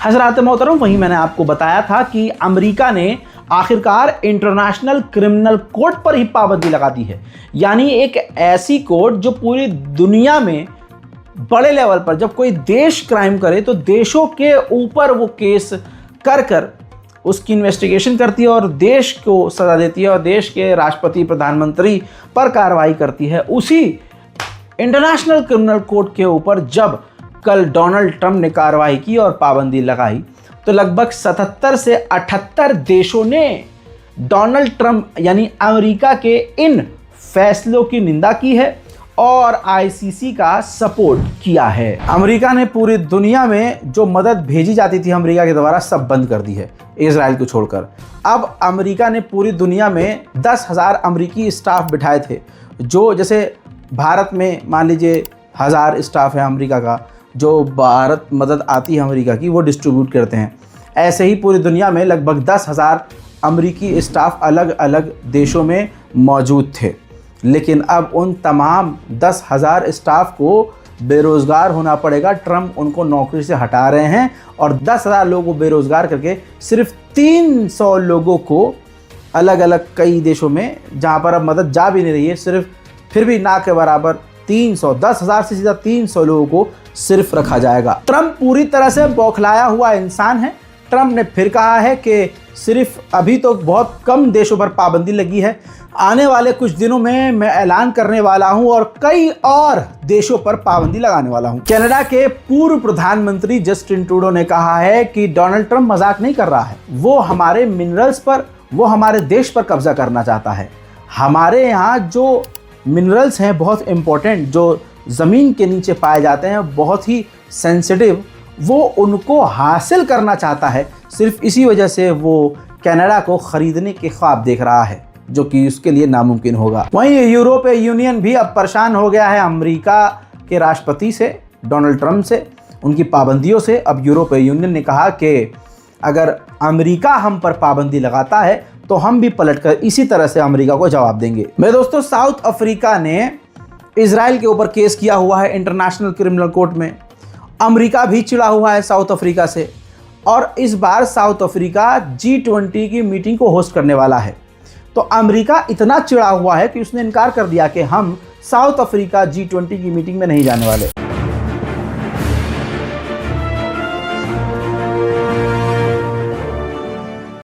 हज़रात मोहतरम, वहीं मैंने आपको बताया था कि अमेरिका ने आखिरकार इंटरनेशनल क्रिमिनल कोर्ट पर ही पाबंदी लगा दी है। यानी एक ऐसी कोर्ट जो पूरी दुनिया में बड़े लेवल पर जब कोई देश क्राइम करे तो देशों के ऊपर वो केस कर उसकी इन्वेस्टिगेशन करती है और देश को सज़ा देती है और देश के राष्ट्रपति प्रधानमंत्री पर कार्रवाई करती है। उसी इंटरनेशनल क्रिमिनल कोर्ट के ऊपर जब कल डोनाल्ड ट्रंप ने कार्रवाई की और पाबंदी लगाई तो लगभग 77 से 78 देशों ने डोनाल्ड ट्रंप यानी अमेरिका के इन फैसलों की निंदा की है और आईसीसी का सपोर्ट किया है। अमेरिका ने पूरी दुनिया में जो मदद भेजी जाती थी अमेरिका के द्वारा सब बंद कर दी है, इजराइल को छोड़कर। अब अमेरिका ने पूरी दुनिया में 10,000 अमेरिकी स्टाफ बिठाए थे, जो जैसे भारत में मान लीजिए 1000 स्टाफ है अमेरिका का, जो भारत मदद आती है अमेरिका की वो डिस्ट्रीब्यूट करते हैं। ऐसे ही पूरी दुनिया में लगभग 10,000 अमेरिकी स्टाफ अलग अलग देशों में मौजूद थे। लेकिन अब उन तमाम 10,000 स्टाफ को बेरोज़गार होना पड़ेगा। ट्रंप उनको नौकरी से हटा रहे हैं और 10,000 लोगों को बेरोज़गार करके सिर्फ 300 लोगों को अलग अलग कई देशों में, जहां पर अब मदद जा भी नहीं रही है, सिर्फ फिर भी ना के बराबर 10,000 से सीधा 300 लोगों को सिर्फ रखा जाएगा। ट्रंप पूरी तरह से बौखलाया हुआ इंसान है। ट्रंप ने फिर कहा है कि सिर्फ अभी तो बहुत कम देशों पर पाबंदी लगी है, आने वाले कुछ दिनों में मैं ऐलान करने वाला हूं और कई और देशों पर पाबंदी लगाने वाला हूं। कनाडा के पूर्व प्रधानमंत्री जस्टिन ट्रूडो ने कहा है कि डोनाल्ड ट्रंप मजाक नहीं कर रहा है, वो हमारे मिनरल्स पर, वो हमारे देश पर कब्जा करना चाहता है। हमारे यहाँ जो मिनरल्स हैं बहुत इंपॉर्टेंट, जो ज़मीन के नीचे पाए जाते हैं, बहुत ही सेंसिटिव, वो उनको हासिल करना चाहता है। सिर्फ इसी वजह से वो कनाडा को ख़रीदने के ख्वाब देख रहा है, जो कि उसके लिए नामुमकिन होगा। वहीं यूरोपीय यूनियन भी अब परेशान हो गया है अमेरिका के राष्ट्रपति से, डोनाल्ड ट्रंप से, उनकी पाबंदियों से। अब यूरोपीय यूनियन ने कहा कि अगर अमेरिका हम पर पाबंदी लगाता है तो हम भी पलटकर इसी तरह से अमेरिका को जवाब देंगे। मेरे दोस्तों, साउथ अफ्रीका ने इजराइल के ऊपर केस किया हुआ है इंटरनेशनल क्रिमिनल कोर्ट में। अमेरिका भी चिढ़ा हुआ है साउथ अफ्रीका से और इस बार साउथ अफ्रीका G20 की मीटिंग को होस्ट करने वाला है। तो अमेरिका इतना चिढ़ा हुआ है कि उसने इनकार कर दिया कि हम साउथ अफ्रीका G20 की मीटिंग में नहीं जाने वाले।